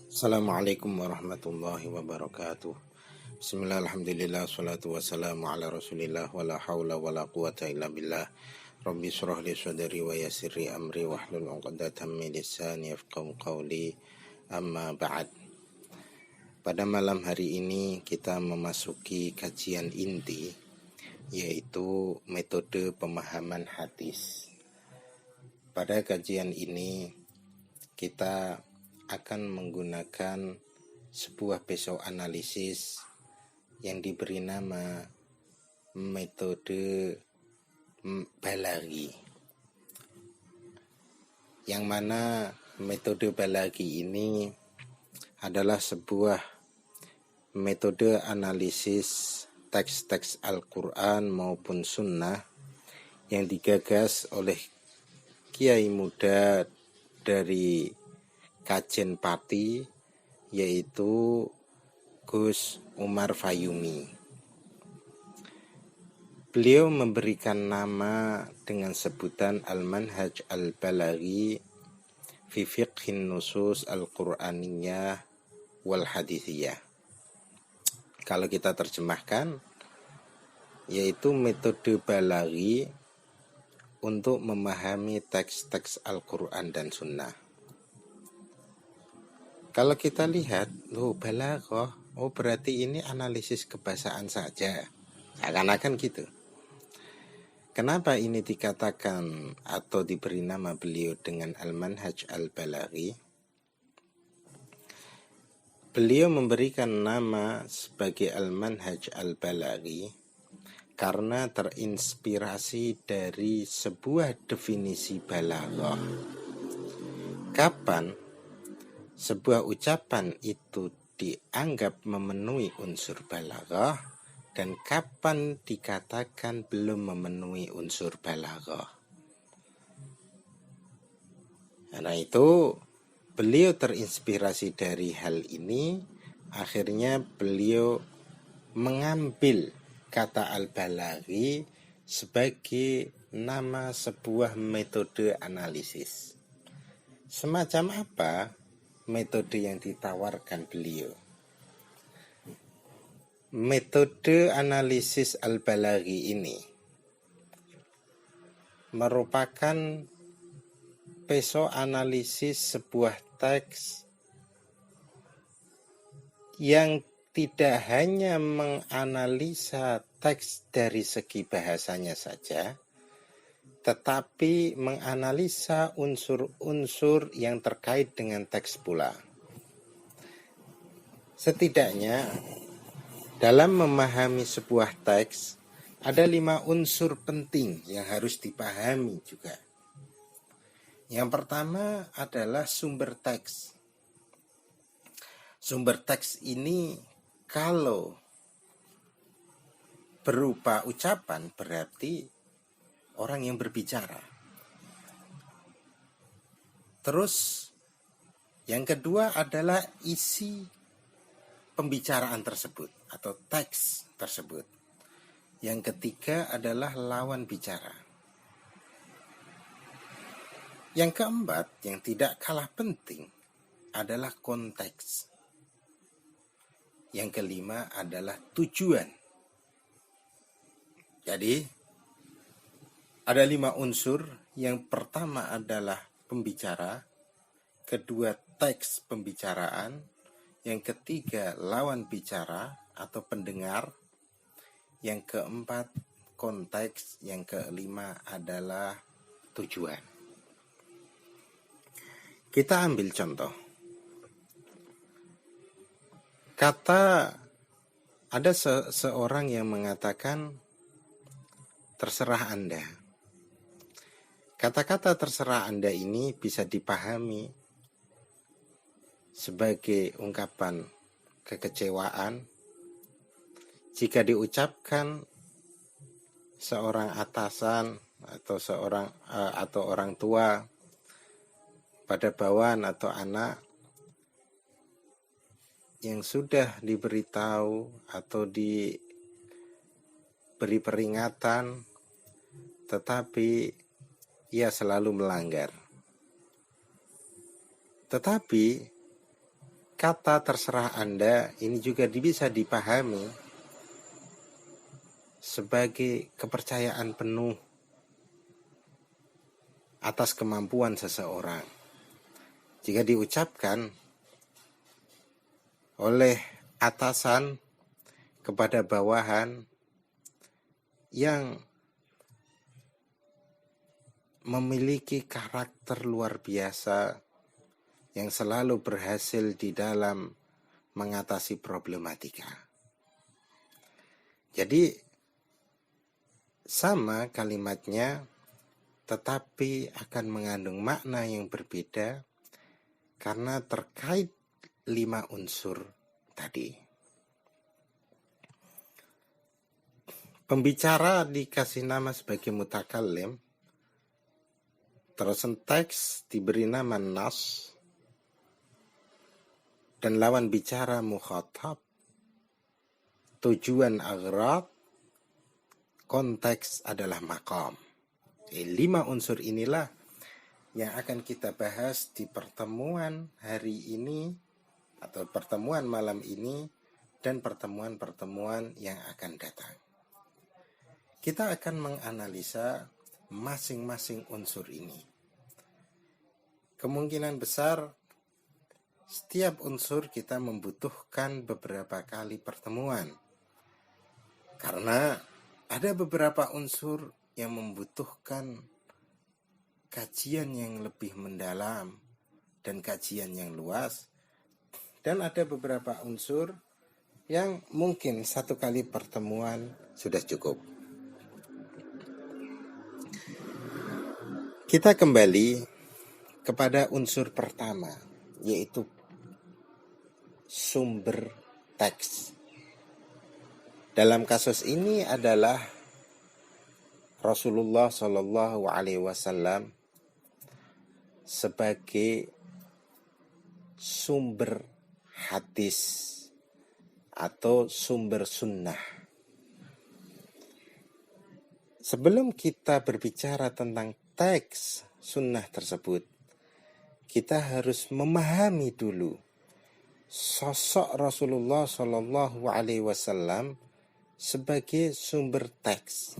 Assalamualaikum warahmatullahi wabarakatuh. Bismillah, alhamdulillah, salatu wassalamu ala rasulillah, wala hawla wala quwata illa billah. Rabbi surah li sadri wa yassirli amri wahlul 'uqdatam min lisani yafqahu qawli. Amma ba'd. Pada malam hari ini kita memasuki kajian inti, yaitu metode pemahaman hadis. Pada kajian ini kita akan menggunakan sebuah besok analisis yang diberi nama metode balaghi. Yang mana metode balaghi ini adalah sebuah metode analisis teks-teks Al-Quran maupun Sunnah yang digagas oleh Kiai muda dari Kajen Pati, yaitu Gus Umar Fayumi. Beliau memberikan nama dengan sebutan Al-Manhaj Al-Balaghi fi Fiqhin Nusus Al-Quraniyah wal Hadithiyah. Kalau kita terjemahkan, yaitu metode balaghi untuk memahami teks-teks Al-Quran dan Sunnah. Kalau kita lihat, balaghah, berarti ini analisis kebahasaan saja. Seakan-akan gitu. Kenapa ini dikatakan atau diberi nama beliau dengan Al-Manhaj Al-Balaghi? Beliau memberikan nama sebagai Al-Manhaj Al-Balaghi karena terinspirasi dari sebuah definisi balaghah. Kapan sebuah ucapan itu dianggap memenuhi unsur balaghah dan kapan dikatakan belum memenuhi unsur balaghah. Karena itu beliau terinspirasi dari hal ini, akhirnya beliau mengambil kata al-balaghi sebagai nama sebuah metode analisis. Semacam apa metode yang ditawarkan beliau? Metode analisis al-balaghi ini merupakan analisis sebuah teks yang tidak hanya menganalisa teks dari segi bahasanya saja, tetapi menganalisa unsur-unsur yang terkait dengan teks pula. Setidaknya dalam memahami sebuah teks ada 5 unsur penting yang harus dipahami juga. Yang pertama adalah sumber teks. Sumber teks ini kalau berupa ucapan berarti orang yang berbicara. Terus yang kedua adalah isi pembicaraan tersebut atau teks tersebut. Yang ketiga adalah lawan bicara. Yang keempat, yang tidak kalah penting adalah konteks. Yang kelima adalah tujuan. Jadi ada 5 unsur. Yang pertama adalah pembicara, kedua teks pembicaraan, yang ketiga lawan bicara atau pendengar, yang keempat konteks, yang kelima adalah tujuan. Kita ambil contoh. Ada seorang yang mengatakan terserah Anda. Kata-kata terserah Anda ini bisa dipahami sebagai ungkapan kekecewaan jika diucapkan seorang atasan atau orang tua pada bawahan atau anak yang sudah diberitahu atau diberi peringatan tetapi ia selalu melanggar. Tetapi kata terserah Anda ini juga bisa dipahami sebagai kepercayaan penuh atas kemampuan seseorang. Jika diucapkan oleh atasan kepada bawahan yang memiliki karakter luar biasa, yang selalu berhasil di dalam mengatasi problematika. Jadi sama kalimatnya, tetapi akan mengandung makna yang berbeda karena terkait 5 unsur tadi. Pembicara dikasih nama sebagai mutakallim, terus teks diberi nama nas, dan lawan bicara mukhatab, tujuan aghrad, konteks adalah maqam. 5 unsur inilah yang akan kita bahas di pertemuan hari ini atau pertemuan malam ini dan pertemuan-pertemuan yang akan datang. Kita akan menganalisa masing-masing unsur ini. Kemungkinan besar setiap unsur kita membutuhkan beberapa kali pertemuan. Karena ada beberapa unsur yang membutuhkan kajian yang lebih mendalam dan kajian yang luas. Dan ada beberapa unsur yang mungkin 1 kali pertemuan sudah cukup. Kita kembali kepada unsur pertama, yaitu sumber teks. Dalam kasus ini adalah Rasulullah Shallallahu Alaihi Wasallam sebagai sumber hadis atau sumber sunnah. Sebelum kita berbicara tentang teks sunnah tersebut, kita harus memahami dulu sosok Rasulullah Shallallahu Alaihi Wasallam sebagai sumber teks.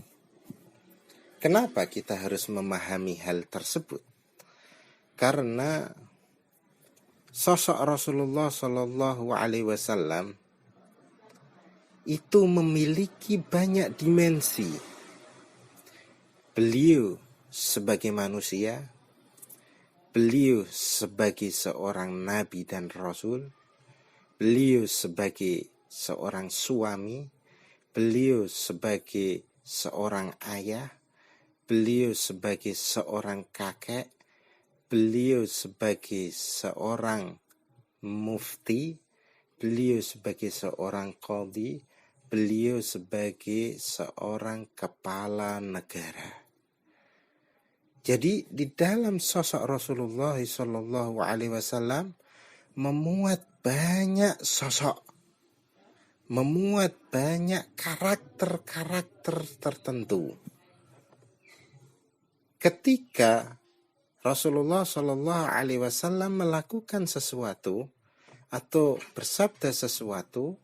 Kenapa kita harus memahami hal tersebut? Karena sosok Rasulullah Shallallahu Alaihi Wasallam itu memiliki banyak dimensi. Beliau sebagai manusia, beliau sebagai seorang nabi dan rasul, beliau sebagai seorang suami, beliau sebagai seorang ayah, beliau sebagai seorang kakek, beliau sebagai seorang mufti, beliau sebagai seorang qadhi, beliau sebagai seorang kepala negara. Jadi di dalam sosok Rasulullah Shallallahu Alaihi Wasallam memuat banyak sosok, memuat banyak karakter-karakter tertentu. Ketika Rasulullah Shallallahu Alaihi Wasallam melakukan sesuatu atau bersabda sesuatu,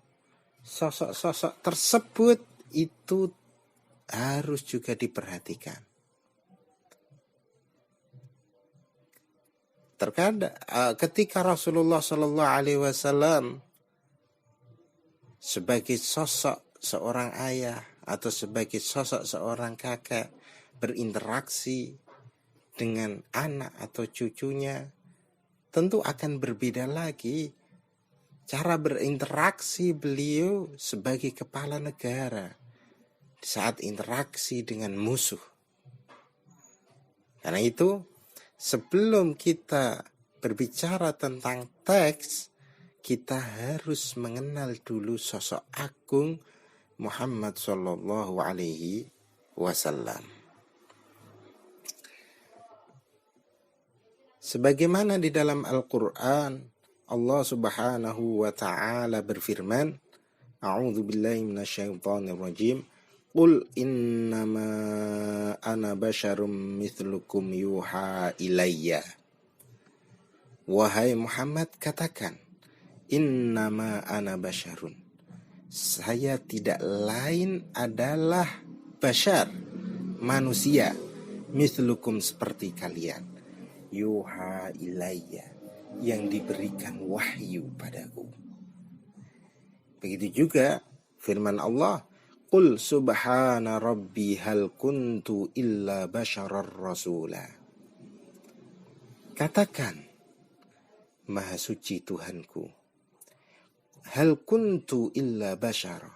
sosok-sosok tersebut itu harus juga diperhatikan. Terkadang ketika Rasulullah Shallallahu Alaihi Wasallam sebagai sosok seorang ayah atau sebagai sosok seorang kakek berinteraksi dengan anak atau cucunya, tentu akan berbeda lagi cara berinteraksi beliau sebagai kepala negara saat interaksi dengan musuh. Karena itu, sebelum kita berbicara tentang teks, kita harus mengenal dulu sosok agung Muhammad Sallallahu Alaihi Wasallam. Sebagaimana di dalam Al-Quran, Allah Subhanahu wa Ta'ala berfirman, A'udzu billahi minasyaitonir rajim. Qul innama ana basyarum mithlukum yuha ilayya. Wahai Muhammad, katakan, Innama ana basyarun. Saya tidak lain adalah basyar, manusia, mislukum seperti kalian. Yuha ilayya, yang diberikan wahyu padaku. Begitu juga firman Allah, Qul subhana rabbi hal kuntu illa basyarar rasula. Katakan, Maha suci Tuhanku, hal kuntu illa basyara.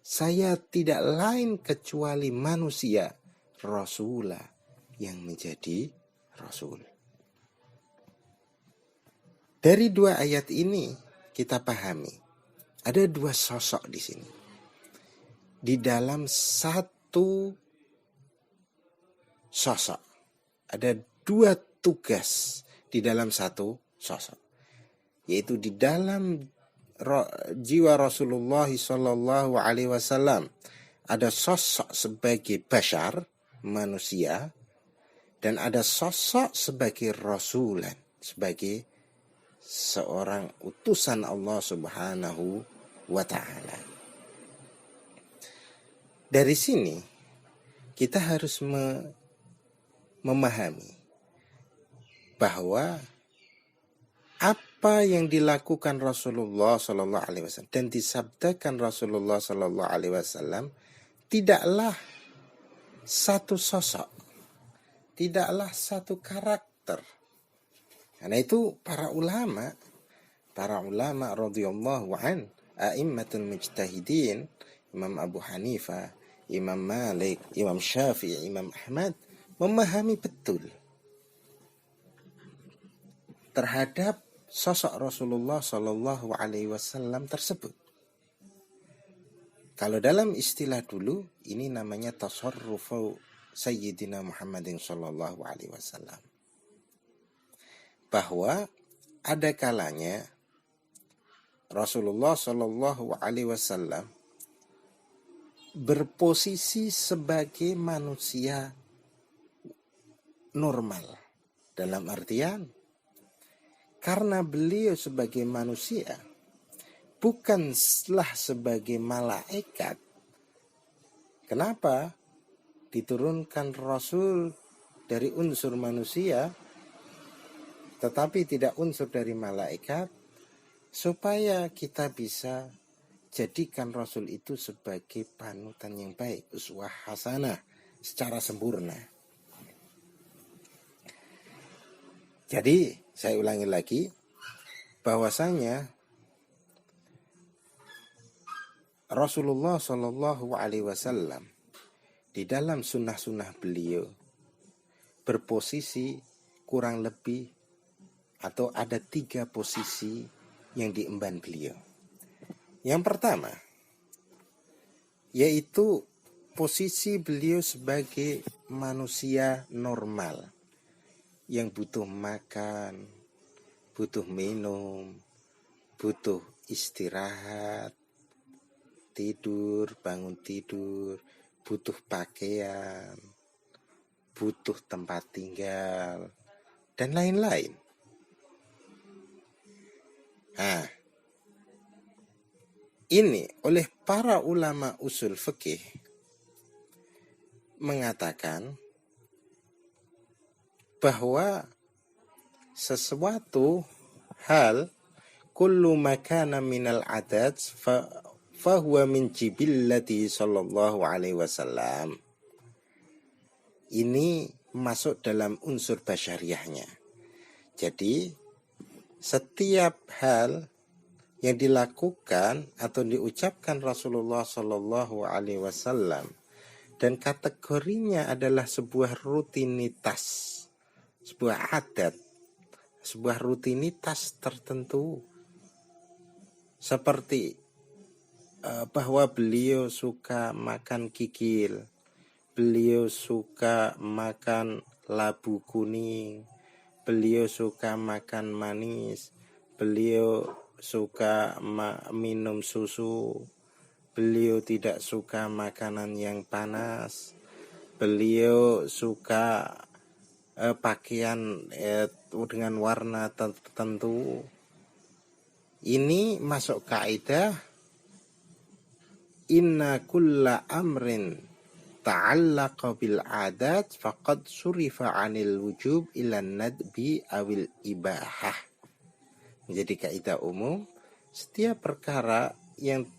Saya tidak lain kecuali manusia, rasula, yang menjadi rasul. Dari dua ayat ini kita pahami ada dua sosok di sini. Di dalam satu sosok ada dua tugas di dalam satu sosok, yaitu di dalam jiwa Rasulullah Shallallahu Alaihi Wasallam ada sosok sebagai bashar, manusia, dan ada sosok sebagai rasulan, sebagai seorang utusan Allah Subhanahu wa Ta'ala. Dari sini kita harus memahami bahwa apa yang dilakukan Rasulullah Sallallahu Alaihi Wasallam dan disabdakan Rasulullah Sallallahu Alaihi Wasallam tidaklah satu sosok, tidaklah satu karakter. Karena itu para ulama radhiyallahu an, a'immatul mujtahidin, Imam Abu Hanifah, Imam Malik, Imam Syafi'i, Imam Ahmad memahami betul terhadap sosok Rasulullah Shallallahu Alaihi Wasallam tersebut. Kalau dalam istilah dulu ini namanya tasarrufu Sayyidina Muhammadin Shallallahu Alaihi Wasallam. Bahwa ada kalanya Rasulullah Shallallahu Alaihi Wasallam berposisi sebagai manusia normal, dalam artian karena beliau sebagai manusia bukanlah sebagai malaikat. Kenapa diturunkan Rasul dari unsur manusia tetapi tidak unsur dari malaikat? Supaya kita bisa jadikan Rasul itu sebagai panutan yang baik, uswah hasanah secara sempurna. Jadi saya ulangi lagi, bahwasanya Rasulullah Shallallahu Alaihi Wasallam di dalam sunnah-sunnah beliau berposisi kurang lebih atau ada 3 posisi yang diemban beliau. Yang pertama, yaitu posisi beliau sebagai manusia normal yang butuh makan, butuh minum, butuh istirahat, tidur, bangun tidur, butuh pakaian, butuh tempat tinggal, dan lain-lain. Nah, ini oleh para ulama usul fikih mengatakan bahwa sesuatu hal kullu makana minal adat fahuwa min jibillati sallallahu alaihi wasallam. Ini masuk dalam unsur basyariahnya. Jadi setiap hal yang dilakukan atau diucapkan Rasulullah sallallahu alaihi wasallam dan kategorinya adalah sebuah rutinitas, sebuah adat, sebuah rutinitas tertentu, seperti bahwa beliau suka makan kikil, beliau suka makan labu kuning, beliau suka makan manis, beliau suka minum susu, beliau tidak suka makanan yang panas, beliau suka pakaian dengan warna tertentu. Ini masuk kaidah inna kulla amrin ta'allaqa bil adat faqad surifa 'anil wujub ila nadbi awil ibahah. Menjadi kaidah umum, setiap perkara yang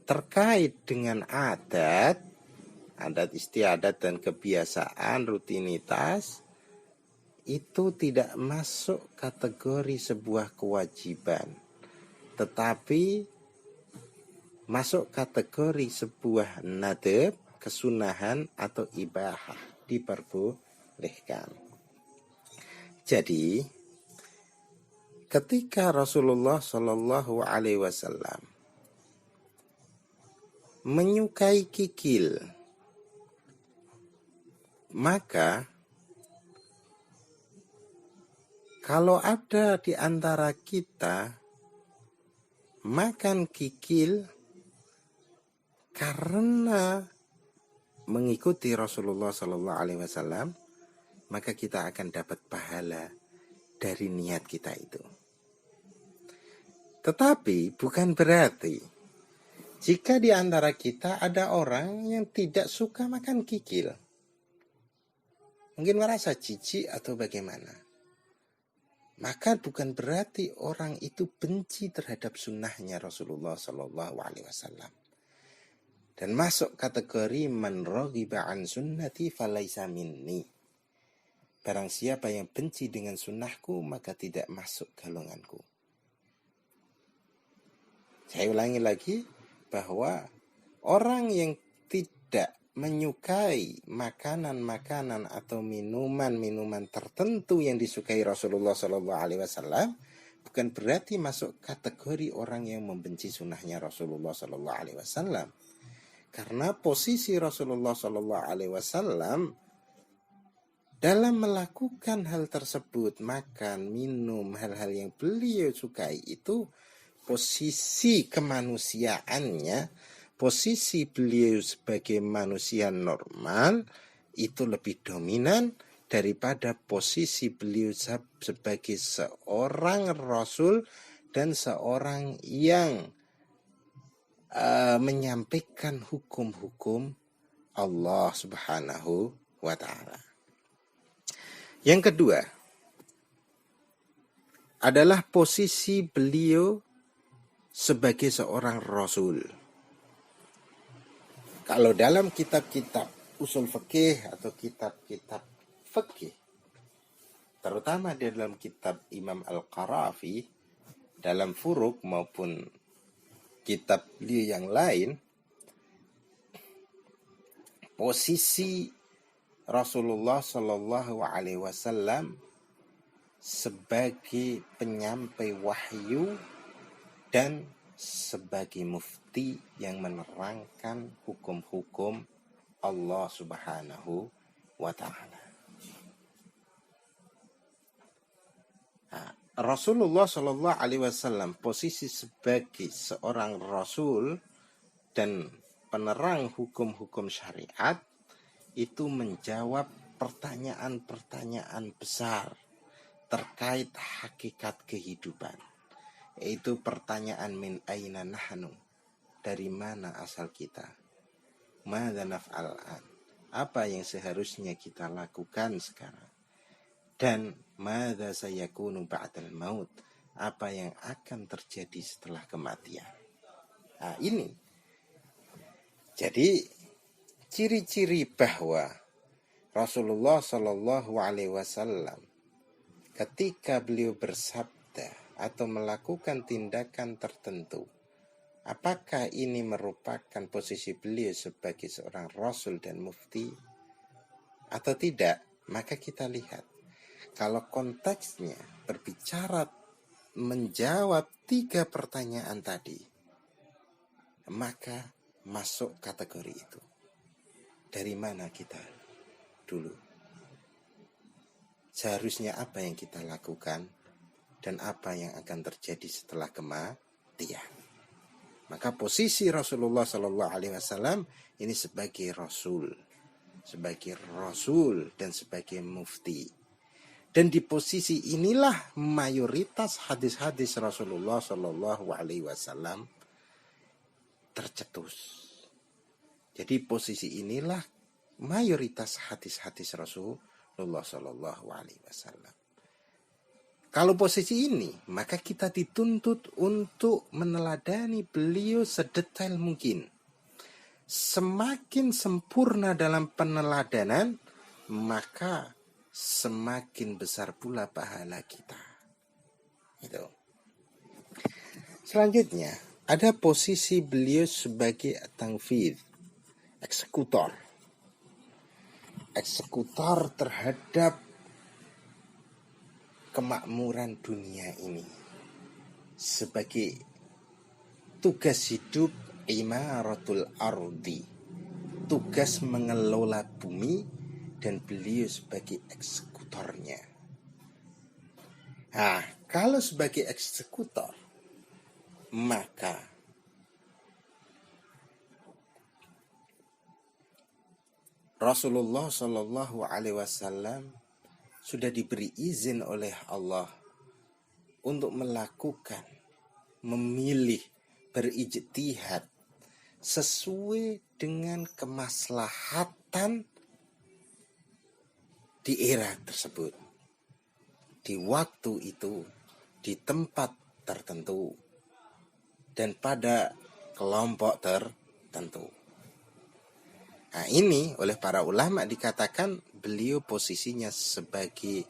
terkait dengan adat istiadat dan kebiasaan, rutinitas, itu tidak masuk kategori sebuah kewajiban, tetapi masuk kategori sebuah nadab, kesunahan atau ibahah, diperbolehkan. Jadi, ketika Rasulullah Shallallahu Alaihi Wasallam menyukai kikil, maka kalau ada di antara kita makan kikil karena mengikuti Rasulullah Sallallahu Alaihi Wasallam, maka kita akan dapat pahala dari niat kita itu. Tetapi bukan berarti jika di antara kita ada orang yang tidak suka makan kikil, mungkin merasa jijik atau bagaimana, maka bukan berarti orang itu benci terhadap sunnahnya Rasulullah Sallallahu Alaihi Wasallam dan masuk kategori man raghiba an sunnati falaisa minni. Barang siapa yang benci dengan sunnahku maka tidak masuk golonganku. Saya ulangi lagi bahwa orang yang tidak menyukai makanan-makanan atau minuman-minuman tertentu yang disukai Rasulullah Sallallahu Alaihi Wasallam bukan berarti masuk kategori orang yang membenci sunnahnya Rasulullah Sallallahu Alaihi Wasallam, karena posisi Rasulullah Sallallahu Alaihi Wasallam dalam melakukan hal tersebut, makan, minum, hal-hal yang beliau sukai itu, posisi kemanusiaannya, posisi beliau sebagai manusia normal itu lebih dominan daripada posisi beliau sebagai seorang rasul dan seorang yang menyampaikan hukum-hukum Allah Subhanahu wa ta'ala. Yang kedua adalah posisi beliau sebagai seorang rasul. Kalau dalam kitab-kitab usul fikih atau kitab-kitab fikih, terutama di dalam kitab Imam Al-Qarafi, dalam Furuq maupun kitab beliau yang lain, posisi Rasulullah Shallallahu Alaihi Wasallam sebagai penyampai wahyu dan sebagai mufti yang menerangkan hukum-hukum Allah Subhanahu wa ta'ala. Rasulullah Shallallahu Alaihi Wasallam posisi sebagai seorang rasul dan penerang hukum-hukum syariat itu menjawab pertanyaan-pertanyaan besar terkait hakikat kehidupan, yaitu pertanyaan min aina nahnu, dari mana asal kita, madza naf'al an, apa yang seharusnya kita lakukan sekarang, dan madza sayakunu ba'dal maut, apa yang akan terjadi setelah kematian. Nah, ini jadi ciri-ciri bahwa Rasulullah Shallallahu Alaihi Wasallam ketika beliau bersabda atau melakukan tindakan tertentu, apakah ini merupakan posisi beliau sebagai seorang rasul dan mufti atau tidak? Maka kita lihat, kalau konteksnya berbicara menjawab 3 pertanyaan tadi, maka masuk kategori itu. Dari mana kita dulu? Seharusnya apa yang kita lakukan dan apa yang akan terjadi setelah kematian? Maka posisi Rasulullah Sallallahu Alaihi Wasallam ini sebagai rasul dan sebagai mufti. Dan di posisi inilah mayoritas hadis-hadis Rasulullah Shallallahu Alaihi Wasallam tercetus. Jadi posisi inilah mayoritas hadis-hadis Rasulullah Shallallahu Alaihi Wasallam. Kalau posisi ini, maka kita dituntut untuk meneladani beliau sedetail mungkin. Semakin sempurna dalam peneladanan, maka semakin besar pula pahala kita. Itu. Selanjutnya, ada posisi beliau sebagai tanfidh, eksekutor terhadap kemakmuran dunia ini. Sebagai tugas hidup imaratul ardi, tugas mengelola bumi, dan beliau sebagai eksekutornya. Nah, kalau sebagai eksekutor, maka Rasulullah Shallallahu Alaihi Wasallam sudah diberi izin oleh Allah untuk melakukan, memilih, berijtihad sesuai dengan kemaslahatan di era tersebut, di waktu itu, di tempat tertentu, dan pada kelompok tertentu. Nah, ini oleh para ulama dikatakan beliau posisinya sebagai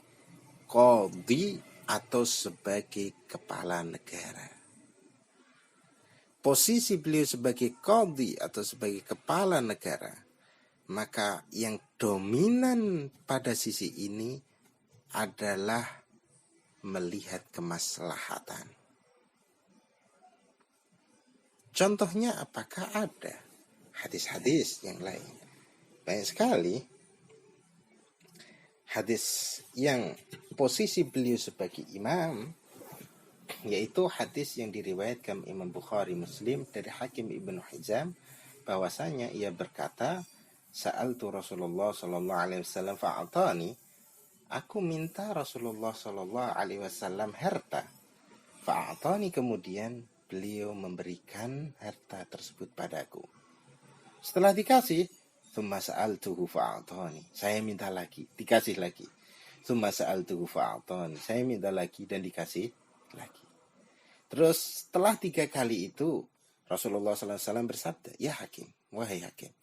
qadhi atau sebagai kepala negara. Posisi beliau sebagai qadhi atau sebagai kepala negara, maka yang dominan pada sisi ini adalah melihat kemaslahatan. Contohnya apakah ada hadis-hadis yang lain? Banyak sekali hadis yang posisi beliau sebagai imam, yaitu hadis yang diriwayatkan Imam Bukhari Muslim dari Hakim Ibnu Hizam, bahwasanya ia berkata, Sa'altu Rasulullah sallallahu alaihi wasallam fa'atani, aku minta Rasulullah sallallahu alaihi wasallam harta. Fa'atani, kemudian beliau memberikan harta tersebut padaku. Setelah dikasih, tsumma sa'altuhu fa'atani, saya minta lagi, dikasih lagi. Tsumma sa'altuhu fa'atani, saya minta lagi dan dikasih lagi. Terus setelah 3 kali itu Rasulullah sallallahu alaihi wasallam bersabda, ya Hakim, wahai Hakim,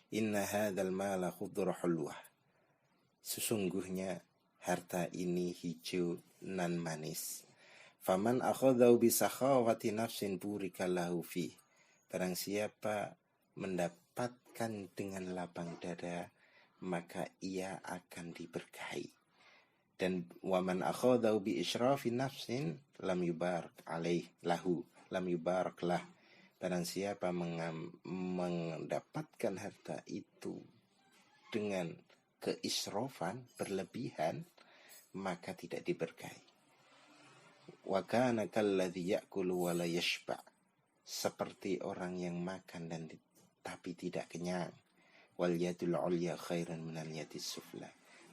inna hadzal mala khudra hulwah, sesungguhnya harta ini hijau nan manis. Faman akhadhahu bi sakhawati nafsin burika lahu fi, barang siapa mendapatkan dengan lapang dada, maka ia akan diberkahi. Dan waman akhadhahu bi israfi nafsin lam yubarak alaih lahu, lam yubarak lah, barang siapa mendapatkan harta itu dengan keisrofan, berlebihan, maka tidak diberkahi. Wa kana kalladzi ya'kulu wa la yashba, seperti orang yang makan dan tapi tidak kenyang. Wal yadul ulya khairan minal yadis sufla,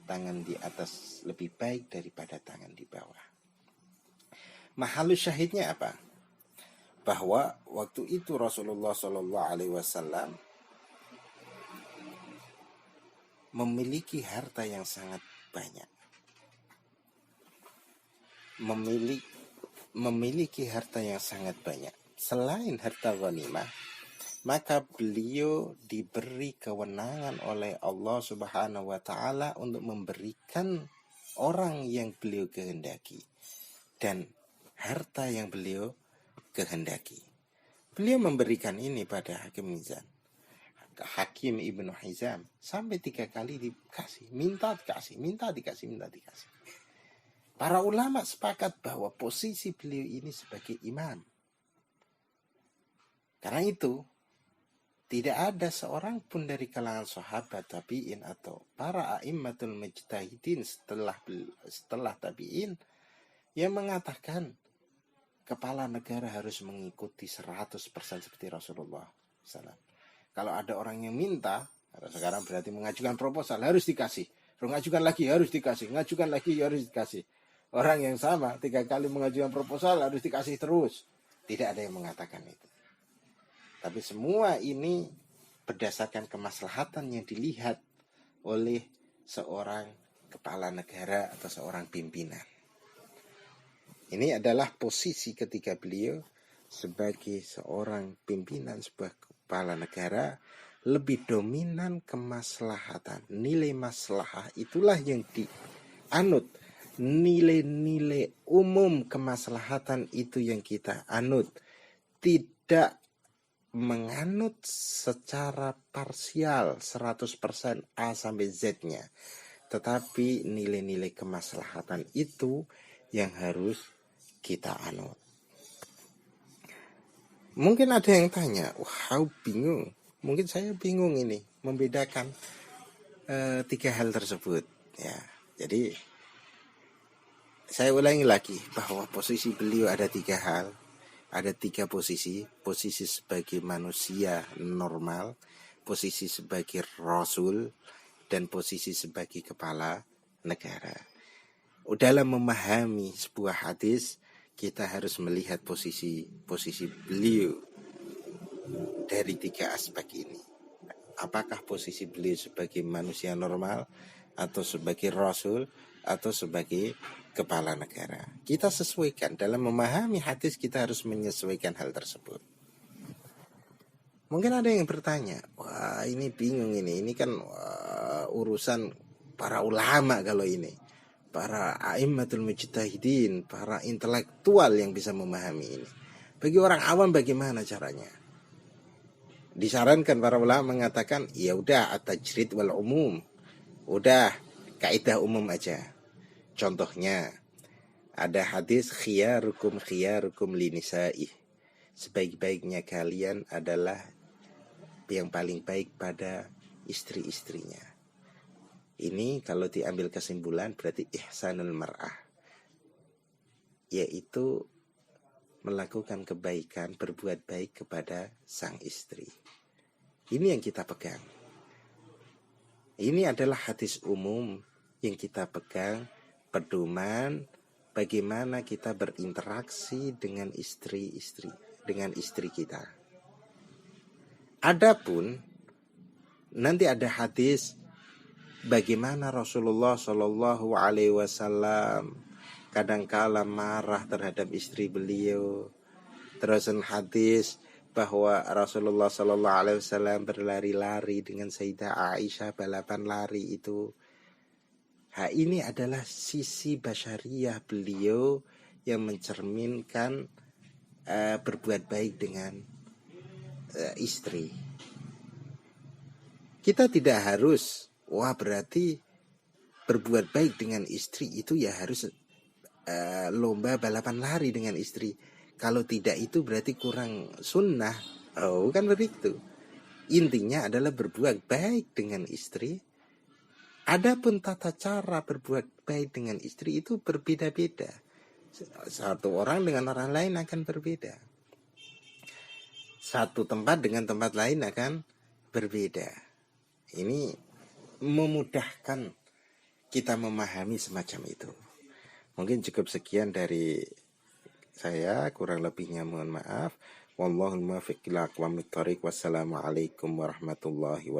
tangan di atas lebih baik daripada tangan di bawah. Mahalus syahidnya apa? Bahwa waktu itu Rasulullah Shallallahu Alaihi Wasallam memiliki harta yang sangat banyak, memiliki harta yang sangat banyak. Selain harta ghanimah, maka beliau diberi kewenangan oleh Allah Subhanahu wa Ta'ala untuk memberikan orang yang beliau kehendaki dan harta yang beliau kehendaki. Beliau memberikan ini pada Hakim Ibnu Hizam sampai 3 kali dikasih, minta dikasih. Para ulama sepakat bahwa posisi beliau ini sebagai imam. Karena itu tidak ada seorang pun dari kalangan sahabat tabi'in atau para a'immatul mujtahidin setelah tabi'in yang mengatakan kepala negara harus mengikuti 100% seperti Rasulullah SAW. Kalau ada orang yang minta, sekarang berarti mengajukan proposal, harus dikasih Ngajukan lagi harus dikasih, ngajukan lagi harus dikasih. Orang yang sama 3 kali mengajukan proposal harus dikasih terus. Tidak ada yang mengatakan itu. Tapi semua ini berdasarkan kemaslahatan yang dilihat oleh seorang kepala negara atau seorang pimpinan. Ini adalah posisi ketika beliau sebagai seorang pimpinan sebuah kepala negara lebih dominan kemaslahatan. Nilai maslahah itulah yang dianut. Nilai-nilai umum kemaslahatan itu yang kita anut. Tidak menganut secara parsial 100% A sampai Z-nya. Tetapi nilai-nilai kemaslahatan itu yang harus kita anut. Mungkin ada yang tanya, wah bingung. Mungkin saya bingung ini membedakan 3 hal tersebut. Ya, jadi saya ulangi lagi bahwa posisi beliau ada 3 hal. Ada 3 posisi. Posisi sebagai manusia normal, posisi sebagai rasul, dan posisi sebagai kepala negara. Dalam memahami sebuah hadis, kita harus melihat posisi beliau dari 3 aspek ini. Apakah posisi beliau sebagai manusia normal, atau sebagai rasul, atau sebagai kepala negara. Kita sesuaikan. Dalam memahami hadis kita harus menyesuaikan hal tersebut. Mungkin ada yang bertanya, wah ini bingung ini kan urusan para ulama kalau ini. Para a'immatul mujtahidin, para intelektual yang bisa memahami ini. Bagi orang awam bagaimana caranya? Disarankan para ulama mengatakan, ya udah at-tajrid wal umum. Udah kaidah umum aja. Contohnya ada hadis khiyarukum linisa'ih. Sebaik-baiknya kalian adalah yang paling baik pada istri-istrinya. Ini kalau diambil kesimpulan berarti ihsanul mar'ah, yaitu melakukan kebaikan, berbuat baik kepada sang istri. Ini yang kita pegang. Ini adalah hadis umum yang kita pegang, pedoman bagaimana kita berinteraksi dengan istri kita. Adapun nanti ada hadis bagaimana Rasulullah Shallallahu Alaihi Wasallam kadangkala marah terhadap istri beliau. Terus hadis bahwa Rasulullah Shallallahu Alaihi Wasallam berlari-lari dengan Sayyidah Aisyah, balapan lari itu. Ini adalah sisi basyariyah beliau yang mencerminkan berbuat baik dengan istri. Kita tidak harus, wah berarti berbuat baik dengan istri itu ya harus lomba balapan lari dengan istri. Kalau tidak itu berarti kurang sunnah. Kan begitu. Intinya adalah berbuat baik dengan istri. Adapun tata cara berbuat baik dengan istri itu berbeda-beda. Satu orang dengan orang lain akan berbeda. Satu tempat dengan tempat lain akan berbeda. Ini memudahkan kita memahami semacam itu. Mungkin cukup sekian dari saya, kurang lebihnya mohon maaf. Wallahul muwaffiq ila aqwamit thoriq. Wassalamualaikum warahmatullahi wabarakatuh.